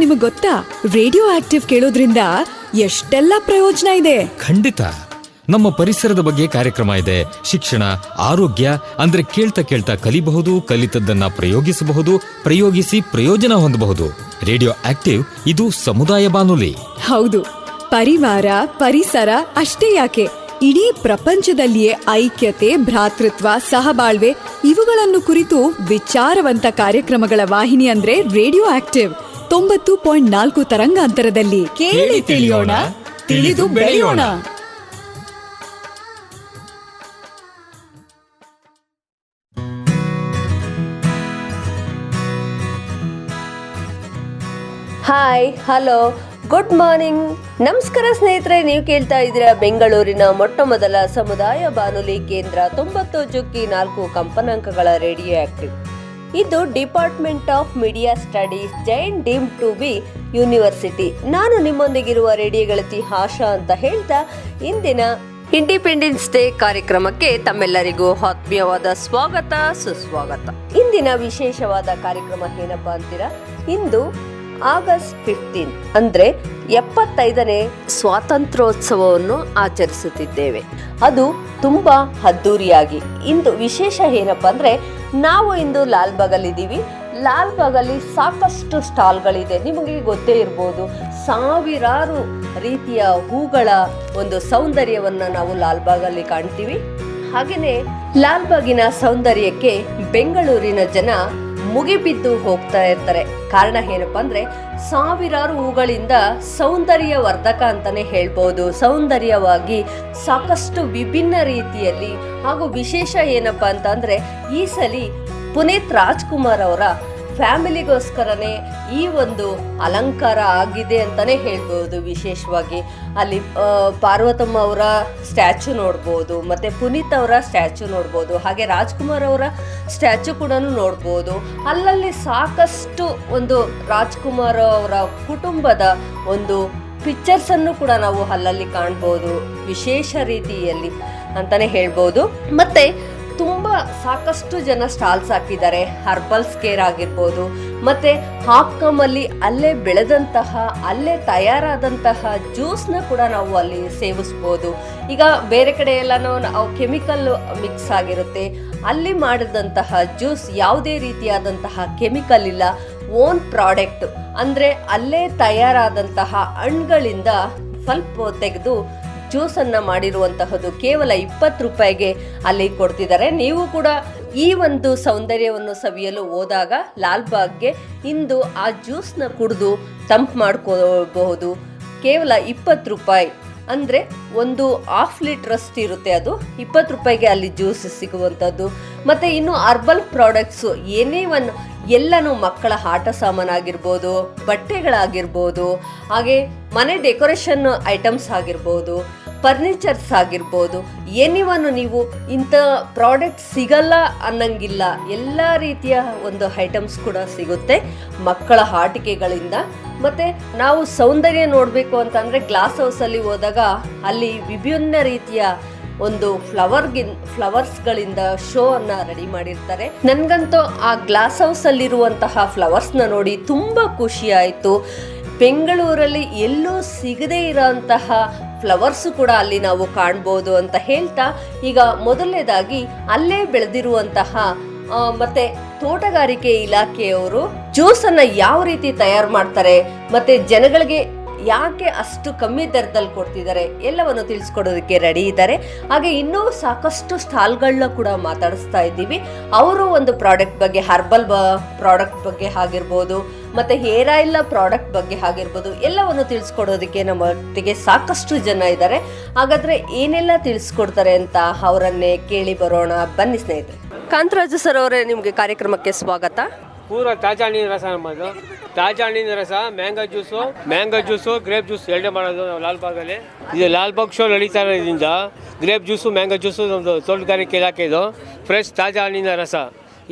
ನಿಮಗ್ ಗೊತ್ತಾ, radio active ಕೇಳೋದ್ರಿಂದ ಎಷ್ಟೆಲ್ಲ ಪ್ರಯೋಜನ ಇದೆ. ಖಂಡಿತ. ನಮ್ಮ ಪರಿಸರದ ಬಗ್ಗೆ ಕಾರ್ಯಕ್ರಮ ಇದೆ, ಶಿಕ್ಷಣ, ಆರೋಗ್ಯ. ಅಂದ್ರೆ ಕೇಳ್ತಾ ಕಲಿಬಹುದು, ಕಲಿತದ್ದನ್ನ ಪ್ರಯೋಗಿಸಬಹುದು, ಪ್ರಯೋಗಿಸಿ ಪ್ರಯೋಜನ ಹೊಂದಬಹುದು. ರೇಡಿಯೋ ಆಕ್ಟಿವ್ ಇದು ಸಮುದಾಯ ಬಾನುಲಿ. ಹೌದು, ಪರಿವಾರ, ಪರಿಸರ ಅಷ್ಟೇ ಯಾಕೆ, ಇಡೀ ಪ್ರಪಂಚದಲ್ಲಿಯೇ ಐಕ್ಯತೆ, ಭ್ರಾತೃತ್ವ, ಸಹಬಾಳ್ವೆ ಇವುಗಳನ್ನು ಕುರಿತು ವಿಚಾರವಂತ ಕಾರ್ಯಕ್ರಮಗಳ ವಾಹಿನಿ ಅಂದ್ರೆ ರೇಡಿಯೋ ಆಕ್ಟಿವ್. 90.4 ತರಂಗಾಂತರದಲ್ಲಿ ಕೇಳಿ ತಿಳಿಯೋಣ, ತಿಳಿದು ಬೆಳೆಯೋಣ. ಹಾಯ್, ಹಲೋ, ಗುಡ್ ಮಾರ್ನಿಂಗ್, ನಮಸ್ಕಾರ ಸ್ನೇಹಿತರೆ. ನೀವು ಕೇಳ್ತಾ ಇದ್ದೀರಾ ಬೆಂಗಳೂರಿನ ಮೊಟ್ಟ ಮೊದಲ ಸಮುದಾಯ ಬಾನುಲಿ ಕೇಂದ್ರ 90.4 ಕಂಪನಾಂಕಗಳ ರೇಡಿಯೋ ಆಕ್ಟಿವ್. ಇದು department of media studies, Jain deem to be university. ನಾನು ನಿಮ್ಮೊಂದಿಗಿರುವ ರೇಡಿಯೋ ಗೆಳತಿ ಆಶಾ ಅಂತ ಹೇಳ್ತಾ ಇಂದಿನ ಇಂಡಿಪೆಂಡೆನ್ಸ್ ಡೇ ಕಾರ್ಯಕ್ರಮಕ್ಕೆ ತಮ್ಮೆಲ್ಲರಿಗೂ ಆತ್ಮೀಯವಾದ ಸ್ವಾಗತ, ಸುಸ್ವಾಗತ. ಇಂದಿನ ವಿಶೇಷವಾದ ಕಾರ್ಯಕ್ರಮ ಏನಪ್ಪಾ ಅಂತೀರಾ, ಇಂದು ಆಗಸ್ಟ್ 15 ಅಂದ್ರೆ 75ನೇ ಸ್ವಾತಂತ್ರ್ಯೋತ್ಸವವನ್ನು ಆಚರಿಸುತ್ತಿದ್ದೇವೆ. ಅದು ತುಂಬಾ ಅದ್ದೂರಿಯಾಗಿ. ಇಂದು ವಿಶೇಷ ಏನಪ್ಪಾ ಅಂದ್ರೆ, ನಾವು ಇಂದು ಲಾಲ್ಬಾಗಲ್ಲಿ ಇದ್ದೀವಿ. ಲಾಲ್ಬಾಗಲ್ಲಿ ಸಾಕಷ್ಟು ಸ್ಟಾಲ್ಗಳಿದೆ. ನಿಮಗೆ ಗೊತ್ತೇ ಇರ್ಬೋದು, ಸಾವಿರಾರು ರೀತಿಯ ಹೂಗಳ ಒಂದು ಸೌಂದರ್ಯವನ್ನ ನಾವು ಲಾಲ್ಬಾಗಲ್ಲಿ ಕಾಣ್ತೀವಿ. ಹಾಗೇನೆ ಲಾಲ್ಬಾಗಿನ ಸೌಂದರ್ಯಕ್ಕೆ ಬೆಂಗಳೂರಿನ ಜನ ಮುಗಿಬಿದ್ದು ಹೋಗ್ತಾ ಇರ್ತಾರೆ. ಕಾರಣ ಏನಪ್ಪಾ ಅಂದ್ರೆ, ಸಾವಿರಾರು ಹೂಗಳಿಂದ ಸೌಂದರ್ಯ ವರ್ಧಕ ಅಂತಾನೆ ಹೇಳ್ಬೋದು. ಸೌಂದರ್ಯವಾಗಿ ಸಾಕಷ್ಟು ವಿಭಿನ್ನ ರೀತಿಯಲ್ಲಿ ಹಾಗೂ ವಿಶೇಷ ಏನಪ್ಪಾ ಅಂತ ಅಂದ್ರೆ, ಈ ಸಲ ಪುನೀತ್ ರಾಜ್ಕುಮಾರ್ ಅವರ ಫ್ಯಾಮಿಲಿಗೋಸ್ಕರನೇ ಈ ಒಂದು ಅಲಂಕಾರ ಆಗಿದೆ ಅಂತಾನೆ ಹೇಳ್ಬೋದು. ವಿಶೇಷವಾಗಿ ಅಲ್ಲಿ ಪಾರ್ವತಮ್ಮ ಅವರ ಸ್ಟ್ಯಾಚು ನೋಡ್ಬೋದು, ಮತ್ತೆ ಪುನೀತ್ ಅವರ ಸ್ಟ್ಯಾಚು ನೋಡ್ಬೋದು, ಹಾಗೆ ರಾಜ್ಕುಮಾರ್ ಅವರ ಸ್ಟ್ಯಾಚು ಕೂಡ ನೋಡ್ಬೋದು. ಅಲ್ಲಲ್ಲಿ ಸಾಕಷ್ಟು ಒಂದು ರಾಜ್ಕುಮಾರ್ ಅವರ ಕುಟುಂಬದ ಒಂದು ಪಿಕ್ಚರ್ಸ್ ಅನ್ನು ಕೂಡ ನಾವು ಅಲ್ಲಲ್ಲಿ ಕಾಣ್ಬೋದು, ವಿಶೇಷ ರೀತಿಯಲ್ಲಿ ಅಂತಾನೆ ಹೇಳ್ಬೋದು. ಮತ್ತೆ ತುಂಬಾ ಸಾಕಷ್ಟು ಜನ ಸ್ಟಾಲ್ಸ್ ಹಾಕಿದ್ದಾರೆ. ಹರ್ಬಲ್ ಸ್ಕೇರ್ ಆಗಿರ್ಬೋದು, ಮತ್ತೆ ಹಾಪ್ಕಮ್ ಅಲ್ಲಿ ಅಲ್ಲೇ ಬೆಳೆದಂತಹ, ಅಲ್ಲೇ ತಯಾರಾದಂತಹ ಜ್ಯೂಸ್ನ ಕೂಡ ನಾವು ಅಲ್ಲಿ ಸೇವಿಸ್ಬೋದು. ಈಗ ಬೇರೆ ಕಡೆ ಎಲ್ಲ ನಾವು ಕೆಮಿಕಲ್ ಮಿಕ್ಸ್ ಆಗಿರುತ್ತೆ, ಅಲ್ಲಿ ಮಾಡಿದಂತಹ ಜ್ಯೂಸ್ ಯಾವುದೇ ರೀತಿಯಾದಂತಹ ಕೆಮಿಕಲ್ ಇಲ್ಲ, ಓನ್ ಪ್ರಾಡಕ್ಟ್ ಅಂದ್ರೆ ಅಲ್ಲೇ ತಯಾರಾದಂತಹ ಹಣ್ಣುಗಳಿಂದ ಸ್ವಲ್ಪ ತೆಗೆದು ಜ್ಯೂಸನ್ನು ಮಾಡಿರುವಂತಹದ್ದು ಕೇವಲ 20 ರೂಪಾಯಿಗೆ ಅಲ್ಲಿ ಕೊಡ್ತಿದ್ದಾರೆ. ನೀವು ಕೂಡ ಈ ಒಂದು ಸೌಂದರ್ಯವನ್ನು ಸವಿಯಲು ಹೋದಾಗ ಲಾಲ್ಬಾಗ್ಗೆ ಇಂದು ಆ ಜ್ಯೂಸ್ನ ಕುಡಿದು ತಂಪು ಮಾಡ್ಕೋಬಹುದು. ಕೇವಲ 20 ರೂಪಾಯಿ ಅಂದರೆ ಒಂದು 1/2 ಲೀಟರ್ ಅಷ್ಟು ಇರುತ್ತೆ. ಅದು 20 ರೂಪಾಯಿಗೆ ಅಲ್ಲಿ ಜ್ಯೂಸ್ ಸಿಗುವಂಥದ್ದು. ಮತ್ತು ಇನ್ನು ಹರ್ಬಲ್ ಪ್ರಾಡಕ್ಟ್ಸು ಎಲ್ಲನೂ ಮಕ್ಕಳ ಆಟ ಸಾಮಾನಾಗಿರ್ಬೋದು, ಬಟ್ಟೆಗಳಾಗಿರ್ಬೋದು, ಹಾಗೆ ಮನೆ ಡೆಕೋರೇಷನ್ ಐಟಮ್ಸ್ ಆಗಿರ್ಬೋದು, ಫರ್ನಿಚರ್ಸ್ ಆಗಿರ್ಬೋದು, ನೀವು ಇಂಥ ಪ್ರಾಡಕ್ಟ್ ಸಿಗಲ್ಲ ಅನ್ನಂಗಿಲ್ಲ. ಎಲ್ಲ ರೀತಿಯ ಒಂದು ಐಟಮ್ಸ್ ಕೂಡ ಸಿಗುತ್ತೆ ಮಕ್ಕಳ ಆಟಿಕೆಗಳಿಂದ. ಮತ್ತು ನಾವು ಸೌಂದರ್ಯ ನೋಡಬೇಕು ಅಂತಂದರೆ ಗ್ಲಾಸ್ ಹೌಸಲ್ಲಿ ಹೋದಾಗ ಅಲ್ಲಿ ವಿಭಿನ್ನ ರೀತಿಯ ಒಂದು ಫ್ಲವರ್ಸ್ಗಳಿಂದ ಶೋ ಅನ್ನ ರೆಡಿ ಮಾಡಿರ್ತಾರೆ. ನನ್ಗಂತೂ ಆ ಗ್ಲಾಸ್ ಹೌಸ್ ಅಲ್ಲಿರುವಂತಹ ಫ್ಲವರ್ಸ್ನ ನೋಡಿ ತುಂಬಾ ಖುಷಿ ಆಯಿತು. ಬೆಂಗಳೂರಲ್ಲಿ ಎಲ್ಲೂ ಸಿಗದೇ ಇರೋಂತಹ ಫ್ಲವರ್ಸು ಕೂಡ ಅಲ್ಲಿ ನಾವು ಕಾಣ್ಬೋದು ಅಂತ ಹೇಳ್ತಾ, ಈಗ ಮೊದಲನೇದಾಗಿ ಅಲ್ಲೇ ಬೆಳೆದಿರುವಂತಹ ಮತ್ತೆ ತೋಟಗಾರಿಕೆ ಇಲಾಖೆಯವರು ಜ್ಯೂಸ್ ಅನ್ನ ಯಾವ ರೀತಿ ತಯಾರು ಮಾಡ್ತಾರೆ, ಮತ್ತೆ ಜನಗಳಿಗೆ ಯಾಕೆ ಅಷ್ಟು ಕಮ್ಮಿ ದರದಲ್ಲಿ ಕೊಡ್ತಿದ್ದಾರೆ ಎಲ್ಲವನ್ನು ತಿಳಿಸ್ಕೊಡೋದಕ್ಕೆ ರೆಡಿ ಇದ್ದಾರೆ. ಹಾಗೆ ಇನ್ನೂ ಸಾಕಷ್ಟು ಸ್ಟಾಲ್ಗಳನ್ನ ಕೂಡ ಮಾತಾಡಿಸ್ತಾ ಇದ್ದೀವಿ. ಅವರು ಒಂದು ಪ್ರಾಡಕ್ಟ್ ಬಗ್ಗೆ, ಹರ್ಬಲ್ ಪ್ರಾಡಕ್ಟ್ ಬಗ್ಗೆ ಆಗಿರ್ಬೋದು, ಮತ್ತೆ ಹೇರ್ ಆಯಿಲ್ ಪ್ರಾಡಕ್ಟ್ ಬಗ್ಗೆ ಆಗಿರ್ಬೋದು, ಎಲ್ಲವನ್ನು ತಿಳಿಸ್ಕೊಡೋದಕ್ಕೆ ನಮ್ಮೊಟ್ಟಿಗೆ ಸಾಕಷ್ಟು ಜನ ಇದ್ದಾರೆ. ಹಾಗಾದ್ರೆ ಏನೆಲ್ಲ ತಿಳಿಸ್ಕೊಡ್ತಾರೆ ಅಂತ ಅವರನ್ನೇ ಕೇಳಿ ಬರೋಣ, ಬನ್ನಿ ಸ್ನೇಹಿತರೆ. ಕಾಂತರಾಜು ಸರ್ ಅವರೇ, ನಿಮಗೆ ಕಾರ್ಯಕ್ರಮಕ್ಕೆ ಸ್ವಾಗತ. ಪೂರ ತಾಜಾ ಹಣ್ಣಿನ ರಸ ನಮ್ಮದು. ತಾಜಾ ಹಣ್ಣಿನ ರಸ, ಮ್ಯಾಂಗೋ ಜ್ಯೂಸು, ಗ್ರೇಪ್ ಜ್ಯೂಸ್ ಎರಡೇ ಮಾಡೋದು ನಾವು ಲಾಲ್ಬಾಗಲ್ಲಿ. ಇದು ಲಾಲ್ಬಾಗ್ ಶೋ ನಡೀತಾ ಇರೋದ್ರಿಂದ ಗ್ರೇಪ್ ಜ್ಯೂಸು, ಮ್ಯಾಂಗೋ ಜ್ಯೂಸು ನಮ್ಮದು ತೋಟಗಾರಿಕೆ ಇಲಾಖೆ. ಇದು ಫ್ರೆಶ್ ತಾಜಾ ಹಣ್ಣಿನ ರಸ.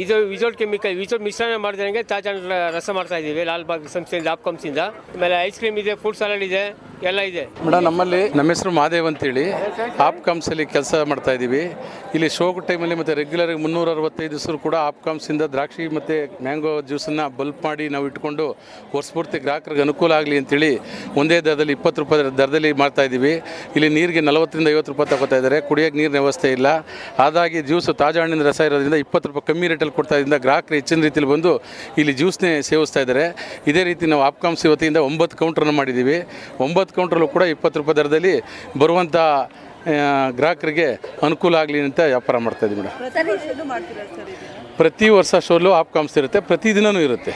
ಇದು ವಿತೌಟ್ ಕೆಮಿಕಲ್, ವಿತೌಟ್ ಮಿಶ್ರಣ ಮಾಡಿದಂಗೆ ತಾಜಾ ರಸ ಮಾಡ್ತಾ ಇದ್ದೀವಿ ಲಾಲ್ಬಾಗ್ ಸಂಸ್ಥೆಯಿಂದ, ಆಪ್ಕಾಮ್ಸಿಂದ. ಆಮೇಲೆ ಐಸ್ ಕ್ರೀಮ್ ಇದೆ, ಫ್ರೂಟ್ ಸಲಾಡ್ ಇದೆ, ಎಲ್ಲ ಇದೆ ಮೇಡಮ್ ನಮ್ಮ ಹೆಸರು ಮಹಾದೇವ್ ಅಂತೇಳಿ ಆಪ್ಕಾಮ್ಸಲ್ಲಿ ಕೆಲಸ ಮಾಡ್ತಾ ಇದ್ದೀವಿ. ಇಲ್ಲಿ ಶೋಕ್ ಟೈಮಲ್ಲಿ ಮತ್ತು ರೆಗ್ಯುಲರ್ 365 ದಿವಸ ಕೂಡ ಆಪ್ಕಾಮ್ಸಿಂದ ದ್ರಾಕ್ಷಿ ಮತ್ತು ಮ್ಯಾಂಗೋ ಜ್ಯೂಸನ್ನು ಬಲ್ಪ್ ಮಾಡಿ ನಾವು ಇಟ್ಕೊಂಡು ವರ್ಷಪೂರ್ತಿ ಗ್ರಾಹಕರಿಗೆ ಅನುಕೂಲ ಆಗಲಿ ಅಂತೇಳಿ ಒಂದೇ ದರದಲ್ಲಿ 20 ರೂಪಾಯಿ ದರದಲ್ಲಿ ಮಾಡ್ತಾ ಇದ್ದೀವಿ. ಇಲ್ಲಿ ನೀರಿಗೆ 40 ರಿಂದ 50 ರೂಪಾಯಿ ತಗೋತಾ ಇದ್ದಾರೆ. ಕುಡಿಯೋಕ್ಕೆ ನೀರಿನ ವ್ಯವಸ್ಥೆ ಇಲ್ಲ. ಹಾಗಾಗಿ ಜ್ಯೂಸು ತಾಜಾ ಹಣ್ಣಿನ ರಸ ಇರೋದ್ರಿಂದ 20 ರೂಪಾಯಿ ಕಮ್ಮಿ ರೇಟಲ್ಲಿ ಕೊಡ್ತಾ ಇದ್ದರಿಂದ ಗ್ರಾಹಕರು ಹೆಚ್ಚಿನ ರೀತಿಯಲ್ಲಿ ಬಂದು ಇಲ್ಲಿ ಜ್ಯೂಸ್ನೇ ಸೇವಿಸ್ತಾ ಇದ್ದಾರೆ. ಇದೇ ರೀತಿ ನಾವು ಆಪ್ಕಾಮ್ಸ್ ವತಿಯಿಂದ 9 ಕೌಂಟ್ರನ್ನು ಮಾಡಿದ್ದೀವಿ. 9 ಕೌಂಟ್ರಲ್ಲೂ ಕೂಡ 20 ರೂಪಾಯಿ ದರದಲ್ಲಿ ಬರುವಂಥ ಗ್ರಾಹಕರಿಗೆ ಅನುಕೂಲ ಆಗಲಿ ಅಂತ ವ್ಯಾಪಾರ ಮಾಡ್ತಾ ಇದ್ದೀವಿ ಮೇಡಮ್. ಪ್ರತಿ ವರ್ಷ ಶೋಲು ಆಪ್ಕಾಮ್ಸ್ ಇರುತ್ತೆ, ಪ್ರತಿದಿನವೂ ಇರುತ್ತೆ.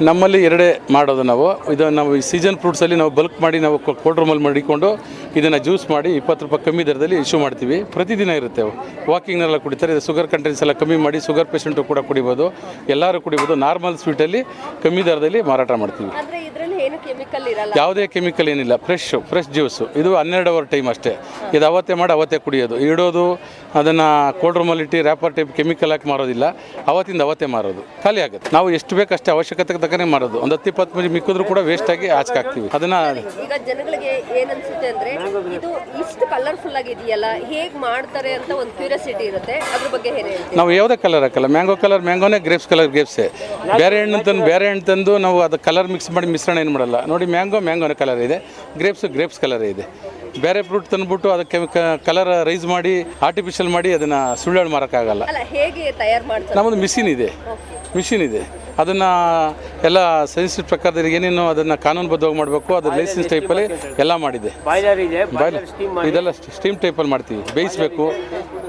ನಮ್ಮಲ್ಲಿ ಎರಡೇ ಮಾಡೋದು ನಾವು. ನಾವು ಈ ಸೀಸನ್ ಫ್ರೂಟ್ಸಲ್ಲಿ ನಾವು ಬಲ್ಕ್ ಮಾಡಿ ನಾವು ಕೋಲ್ಡ್ ರೂಮಲ್ಲಿ ಮಾಡಿಕೊಂಡು ಇದನ್ನು ಜ್ಯೂಸ್ ಮಾಡಿ 20 ರೂಪಾಯಿ ಕಮ್ಮಿ ದರದಲ್ಲಿ ಇಶ್ಯೂ ಮಾಡ್ತೀವಿ. ಪ್ರತಿದಿನ ಇರುತ್ತೆ. ವಾಕಿಂಗ್ನೆಲ್ಲ ಕುಡಿತಾರೆ. ಇದು ಶುಗರ್ ಕಂಟೆಂಟ್ಸ್ ಎಲ್ಲ ಕಮ್ಮಿ ಮಾಡಿ ಶುಗರ್ ಪೇಷಂಟು ಕೂಡ ಕುಡಿಬೋದು, ಎಲ್ಲರೂ ಕುಡಿಬೋದು. ನಾರ್ಮಲ್ ಸ್ವೀಟಲ್ಲಿ ಕಮ್ಮಿ ದರದಲ್ಲಿ ಮಾರಾಟ ಮಾಡ್ತೀವಿ. ಯಾವುದೇ ಕೆಮಿಕಲ್ ಏನಿಲ್ಲ. Fresh juice. ಇದು 12 ಅವರ್ ಟೈಮ್ ಅಷ್ಟೇ. ಇದು ಅವತ್ತೇ ಮಾಡಿ ಅವತ್ತೇ ಕುಡಿಯೋದು. ಇಡೋದು ಅದನ್ನು ಕೋಲ್ಡ್ ರೂಮಲ್ಲಿ ಇಟ್ಟು ರ್ಯಾಪರ್ ಟೈಪ್ ಕೆಮಿಕಲ್ ಹಾಕಿ ಮಾರೋದಿಲ್ಲ. ಅವತ್ತಿಂದ ಅವತ್ತೇ ಮಾರೋದು. ಖಾಲಿ ಆಗುತ್ತೆ. ನಾವು ಎಷ್ಟು ಬೇಕಷ್ಟೇ ಅವಶ್ಯಕತೆಗೆ ತಕ್ಕನೇ ಮಾರೋದು. ಒಂದು 10-20 ಮಂದಿ ಮಿಕ್ಕಿದ್ರು ಕೂಡ ವೇಸ್ಟ್ ಆಗಿ ಆಚೆ ಹಾಕ್ತೀವಿ. ಅದನ್ನ ಈಗ ಜನಗಳಿಗೆ ಏನ್ ಅನ್ಸುತ್ತೆ ಅಂದ್ರೆ ಇದು ಇಷ್ಟು ಕಲರ್ಫುಲ್ ಆಗಿದೆಯಲ್ಲ, ಹೇಗೆ ಮಾಡ್ತಾರೆ ಅಂತ ಒಂದು ಕ್ಯೂರಿಯಾಸಿಟಿ ಇರುತ್ತೆ. ಅದ್ರ ಬಗ್ಗೆ ಏನು ಹೇಳ್ತೀವಿ? ನಾವು ಯಾವುದೇ ಕಲರ್ ಹಾಕಲ್ಲ. ಮ್ಯಾಂಗೋ ಕಲರ್ ಮ್ಯಾಂಗೋನೇ, ಗ್ರೇಪ್ಸ್ ಕಲರ್ ಗ್ರೇಪ್ಸೇ. ಬೇರೆ ಹಣ್ಣು ತಂದು ನಾವು ಅದು ಕಲರ್ ಮಿಕ್ಸ್ ಮಾಡಿ ಮಿಶ್ರಣ ಏನು ಮಾಡಲ್ಲ. ನೋಡಿ, ಮ್ಯಾಂಗೋನೇ ಕಲರ್ ಇದೆ, ಗ್ರೇಪ್ಸ್ ಕಲರ್ ಇದೆ. ಬೇರೆ ಫ್ರೂಟ್ ತಂದುಬಿಟ್ಟು ಅದಕ್ಕೆ ಕಲರ್ ರೈಸ್ ಮಾಡಿ ಆರ್ಟಿಫಿಷಿಯಲ್ ಮಾಡಿ ಅದನ್ನು ಸುಳ್ಳಾಡಿ ಮಾರೋಕ್ಕಾಗಲ್ಲ. ಹೇಗೆ ತಯಾರು ಮಾಡ್ತಾರೆ? ನಮ್ಮದು ಮಿಷಿನ್ ಇದೆ. ಅದನ್ನು ಎಲ್ಲ ಸೈನ್ಸ್ ಪ್ರಕಾರದಲ್ಲಿ ಏನೇನು ಅದನ್ನು ಕಾನೂನುಬದ್ಧವಾಗಿ ಮಾಡಬೇಕು, ಅದು ಲೈಸೆನ್ಸ್ ಟೈಪಲ್ಲಿ ಎಲ್ಲ ಮಾಡಿದೆ. ಇದೆಲ್ಲ ಸ್ಟೀಮ್ ಟೈಪಲ್ಲಿ ಮಾಡ್ತೀವಿ. ಬೇಯಿಸಬೇಕು,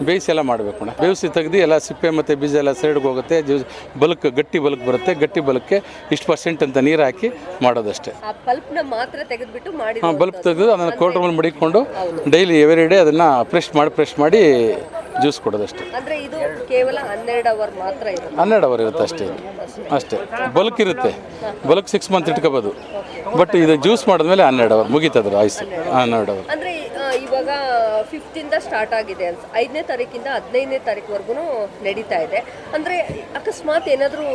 ಬೇಯಿಸಿ ಮಾಡಬೇಕು. ಬೇಯಿಸಿ ತೆಗೆದು ಎಲ್ಲ ಸಿಪ್ಪೆ ಮತ್ತು ಬೀಜ ಎಲ್ಲ ಸೈಡ್ಗೆ ಹೋಗುತ್ತೆ. ಗಟ್ಟಿ ಬಲ್ಕ್ ಬರುತ್ತೆ. ಗಟ್ಟಿ ಬಲ್ಕ್ಗೆ ಇಷ್ಟು % ಅಂತ ನೀರು ಹಾಕಿ ಮಾಡೋದಷ್ಟೇ. ಬಲ್ಕ್ ತೆಗೆದು ಅದನ್ನು ಕೋಲ್ಡ್ ರೂಮಲ್ಲಿ ಮಡಿಕೊಂಡು ಡೈಲಿ ಎವ್ರಿ ಡೇ ಅದನ್ನು ಫ್ರೆಶ್ ಮಾಡಿ ಜ್ಯೂಸ್ ಕೊಡೋದಷ್ಟೇ. ಅಂದ್ರೆ ಇದು ಕೇವಲ 12 ಅವರ್ ಮಾತ್ರ ಇರುತ್ತೆ. 12 ಅವರ್ ಇರುತ್ತೆ ಅಷ್ಟೇ. ಬಲ್ಕ್ ಇರುತ್ತೆ. ಬಲ್ಕ್ 6 ಮಂತ್ ಇಟ್ಕೋಬೋದು. ಬಟ್ ಇದು ಜ್ಯೂಸ್ ಮಾಡಿದ್ಮೇಲೆ 12 ಅವರ್ ಮುಗೀತದ್ರ ಆಯ್ತು. 12 ಅವರ್ ಅಂದ್ರೆ ಇವಾಗ 5th ಇಂದ ಸ್ಟಾರ್ಟ್ ಆಗಿದೆ. 5ನೇ ತಾರೀಕಿಂದ 15ನೇ ತಾರೀಕುವರೆಗೂ ನಡೀತಾ ಇದೆ. ಅಂದ್ರೆ ಅಕಸ್ಮಾತ್ ಏನಾದರೂ